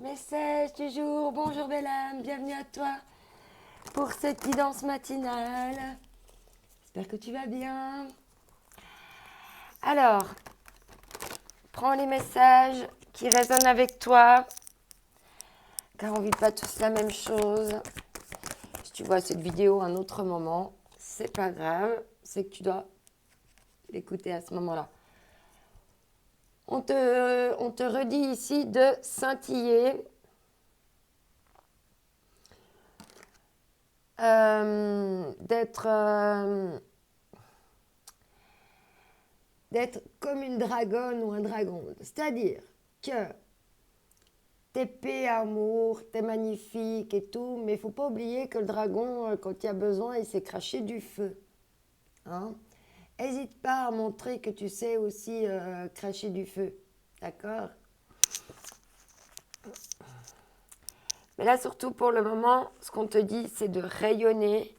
Message du jour, bonjour belle âme, bienvenue à toi pour cette guidance matinale. J'espère que tu vas bien. Alors, prends les messages qui résonnent avec toi, car on ne vit pas tous la même chose. Si tu vois cette vidéo à un autre moment, c'est pas grave, c'est que tu dois l'écouter à ce moment-là. On te redit ici de scintiller. D'être comme une dragonne ou un dragon. C'est-à-dire que t'es paix, amour, t'es magnifique et tout, mais il ne faut pas oublier que le dragon, quand il y a besoin, il sait cracher du feu. Hein? N'hésite pas à montrer que tu sais aussi cracher du feu. D'accord? Mais là, surtout pour le moment, ce qu'on te dit, c'est de rayonner.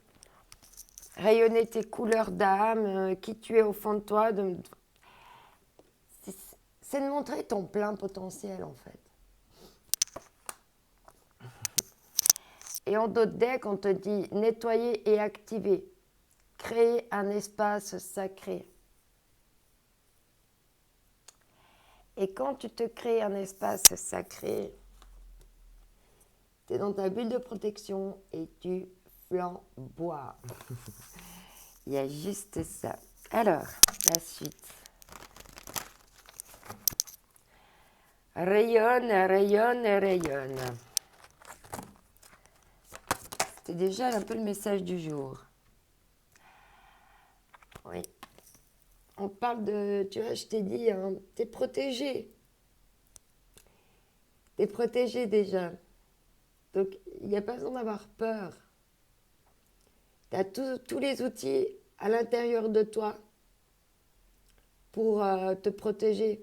Rayonner tes couleurs d'âme, qui tu es au fond de toi. C'est de montrer ton plein potentiel, en fait. Et en d'autres decks, on te dit nettoyer et activer. Créer un espace sacré. Et quand tu te crées un espace sacré, tu es dans ta bulle de protection et tu flamboies. Il y a juste ça. Alors, la suite. Rayonne, rayonne, rayonne. C'était déjà un peu le message du jour. Oui. On parle de, tu vois, je t'ai dit, hein, t'es protégé. T'es protégé déjà. Donc, il n'y a pas besoin d'avoir peur. Tu as tous les outils à l'intérieur de toi pour te protéger.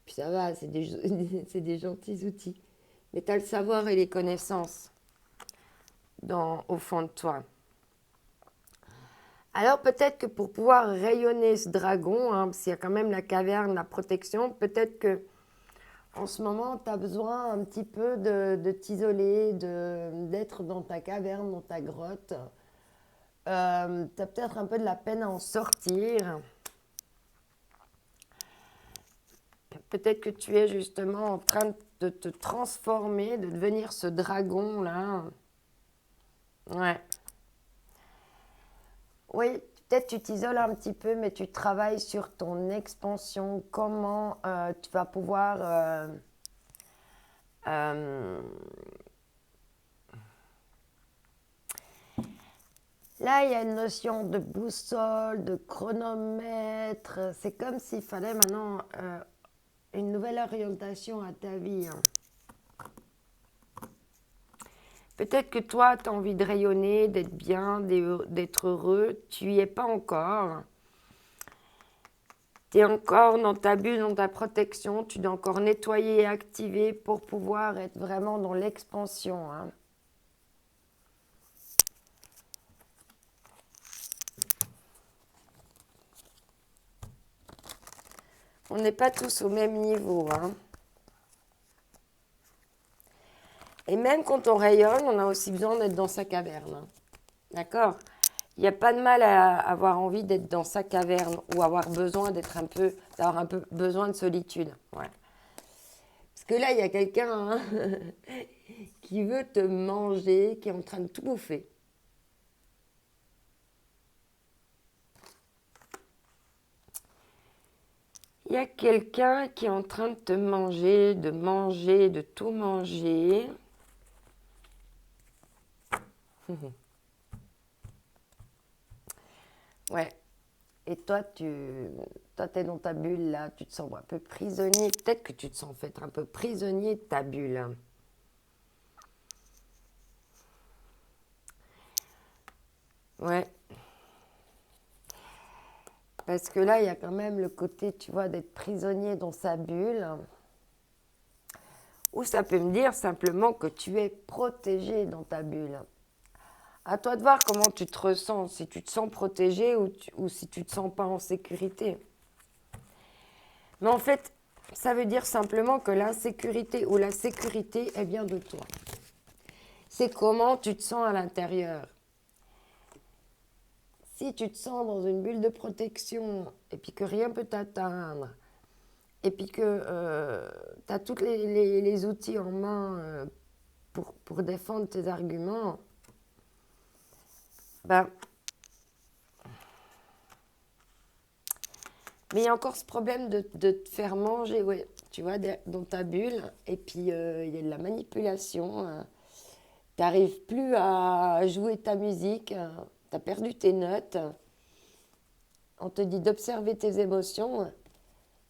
Puis ça va, c'est c'est des gentils outils. Mais tu as le savoir et les connaissances au fond de toi. Alors peut-être que pour pouvoir rayonner ce dragon, hein, parce qu'il y a quand même la caverne, la protection, peut-être que en ce moment, tu as besoin un petit peu de t'isoler, d'être dans ta caverne, dans ta grotte. Tu as peut-être un peu de la peine à en sortir. Peut-être que tu es justement en train de te transformer, de devenir ce dragon-là. Ouais. Oui, peut-être tu t'isoles un petit peu, mais tu travailles sur ton expansion. Comment tu vas pouvoir... Là, il y a une notion de boussole, de chronomètre. C'est comme s'il fallait maintenant une nouvelle orientation à ta vie. Hein. Peut-être que toi, tu as envie de rayonner, d'être bien, d'être heureux. Tu n'y es pas encore. Tu es encore dans ta bulle, dans ta protection. Tu dois encore nettoyer et activer pour pouvoir être vraiment dans l'expansion. Hein. On n'est pas tous au même niveau. Hein. Et même quand on rayonne, on a aussi besoin d'être dans sa caverne. Hein. D'accord ? Il n'y a pas de mal à avoir envie d'être dans sa caverne ou avoir besoin d'avoir un peu besoin de solitude. Ouais. Parce que là, il y a quelqu'un hein, qui veut te manger, qui est en train de tout bouffer. Il y a quelqu'un qui est en train de te manger, de tout manger. Ouais. Et toi, tu es dans ta bulle, là, tu te sens un peu prisonnier. Peut-être que tu te sens en fait un peu prisonnier de ta bulle. Ouais. Parce que là, il y a quand même le côté, tu vois, d'être prisonnier dans sa bulle. Ou ça peut me dire simplement que tu es protégé dans ta bulle. À toi de voir comment tu te ressens, si tu te sens protégé ou si tu ne te sens pas en sécurité. Mais en fait, ça veut dire simplement que l'insécurité ou la sécurité est bien de toi. C'est comment tu te sens à l'intérieur. Si tu te sens dans une bulle de protection et puis que rien ne peut t'atteindre, et puis que tu as tous les outils en main pour défendre tes arguments, ben, mais il y a encore ce problème de te faire manger, ouais, tu vois, dans ta bulle, et puis il y a de la manipulation. Tu n'arrives plus à jouer ta musique, tu as perdu tes notes. On te dit d'observer tes émotions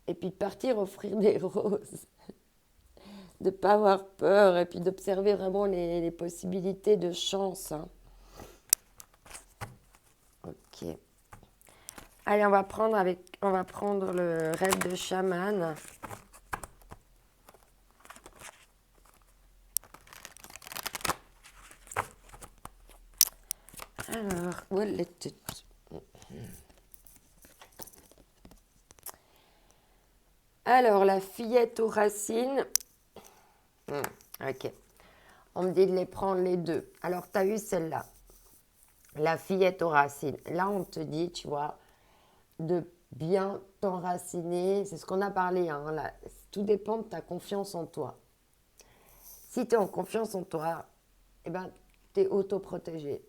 et puis de partir offrir des roses. De ne pas avoir peur et puis d'observer vraiment les possibilités de chance. Hein. Ok. Allez, on va prendre le rêve de chaman. Alors, où est it? Alors, la fillette aux racines. Ok. On me dit de les prendre les deux. Alors, tu as eu celle-là. La fillette aux racines. Là, on te dit, tu vois, de bien t'enraciner. C'est ce qu'on a parlé. Hein, là. Tout dépend de ta confiance en toi. Si tu es en confiance en toi, eh ben, tu es autoprotégé.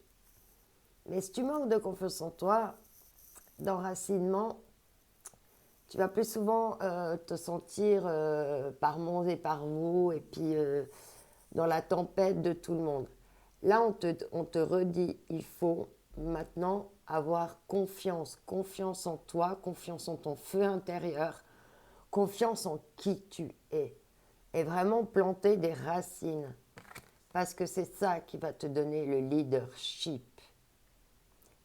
Mais si tu manques de confiance en toi, d'enracinement, tu vas plus souvent te sentir par monde et par vous, et puis dans la tempête de tout le monde. Là, on te redit, il faut maintenant avoir confiance en toi, confiance en ton feu intérieur, confiance en qui tu es. Et vraiment planter des racines. Parce que c'est ça qui va te donner le leadership.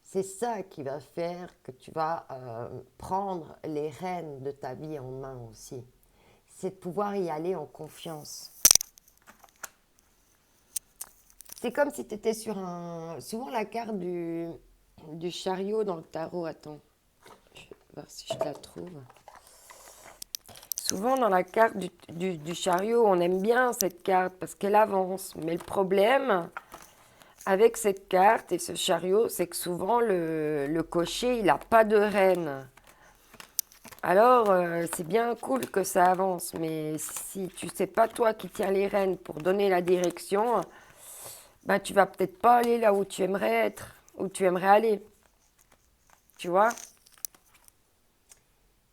C'est ça qui va faire que tu vas prendre les rênes de ta vie en main aussi. C'est de pouvoir y aller en confiance. C'est comme si tu étais sur un... Souvent la carte du chariot dans le tarot. Attends, je vais voir si je la trouve. Souvent dans la carte du chariot, on aime bien cette carte parce qu'elle avance. Mais le problème avec cette carte et ce chariot, c'est que souvent le cocher, il n'a pas de rêne. Alors, c'est bien cool que ça avance, mais si tu ne sais pas toi qui tiens les rênes pour donner la direction, ben, tu vas peut-être pas aller là où tu aimerais être, où tu aimerais aller. Tu vois?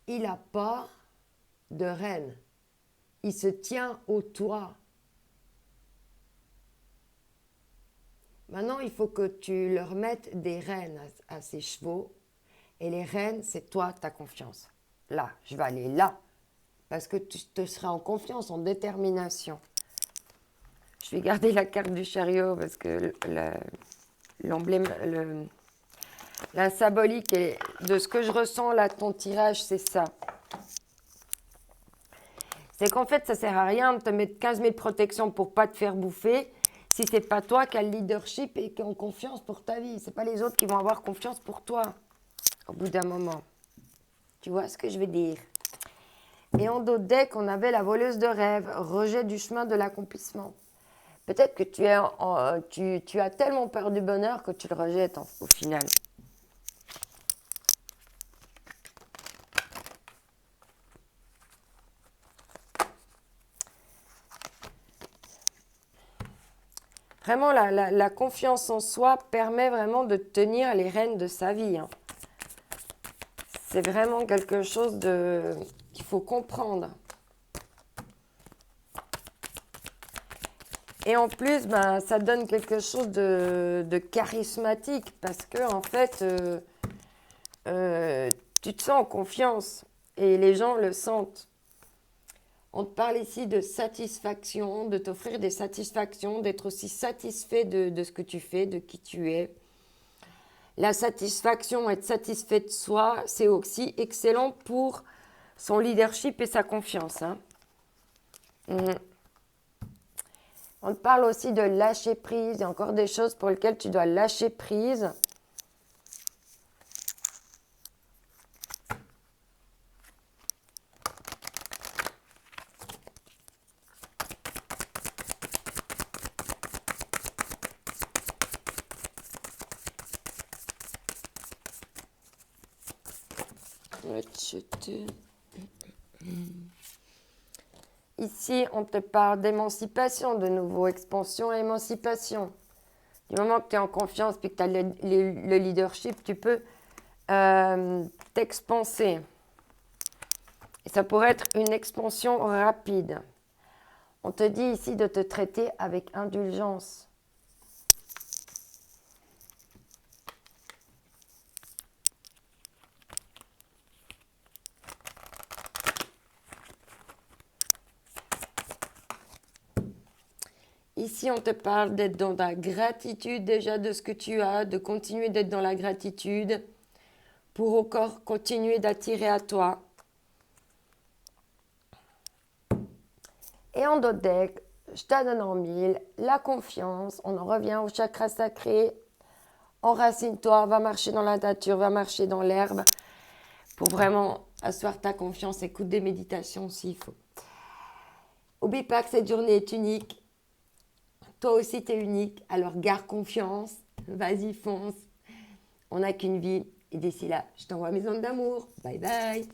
Il n'a pas de rêne. Il se tient au toit. Maintenant, il faut que tu leur mettes des rênes à ces chevaux. Et les rênes, c'est toi, ta confiance. Là, je vais aller là. Parce que tu te seras en confiance, en détermination. Je vais garder la carte du chariot parce que l'emblème, la symbolique de ce que je ressens là, ton tirage, c'est ça. C'est qu'en fait, ça ne sert à rien de te mettre 15 000 protections pour ne pas te faire bouffer si ce n'est pas toi qui as le leadership et qui as confiance pour ta vie. Ce n'est pas les autres qui vont avoir confiance pour toi au bout d'un moment. Tu vois ce que je veux dire? Et en dos de deck, on avait la voleuse de rêve, rejet du chemin de l'accomplissement. Peut-être que tu as tellement peur du bonheur que tu le rejettes au final. Vraiment, la confiance en soi permet vraiment de tenir les rênes de sa vie. Hein. C'est vraiment quelque chose qu'il faut comprendre. Et en plus, ben, ça donne quelque chose de charismatique parce que en fait, tu te sens en confiance et les gens le sentent. On te parle ici de satisfaction, de t'offrir des satisfactions, d'être aussi satisfait de ce que tu fais, de qui tu es. La satisfaction, être satisfait de soi, c'est aussi excellent pour son leadership et sa confiance. Hein. On te parle aussi de lâcher prise. Il y a encore des choses pour lesquelles tu dois lâcher prise. Ici, on te parle d'émancipation de nouveau, expansion et émancipation. Du moment que tu es en confiance et que tu as le leadership, tu peux t'expanser. Et ça pourrait être une expansion rapide. On te dit ici de te traiter avec indulgence. Ici, on te parle d'être dans la gratitude déjà de ce que tu as, de continuer d'être dans la gratitude pour encore continuer d'attirer à toi. Et en dos de deck, je te donne en 1000, la confiance, on en revient au chakra sacré, enracine-toi, va marcher dans la nature, va marcher dans l'herbe pour vraiment asseoir ta confiance, écoute des méditations s'il faut. N'oublie pas que cette journée est unique. Toi aussi, tu es unique, alors garde confiance, vas-y, fonce. On n'a qu'une vie. Et d'ici là, je t'envoie mes ondes d'amour. Bye bye.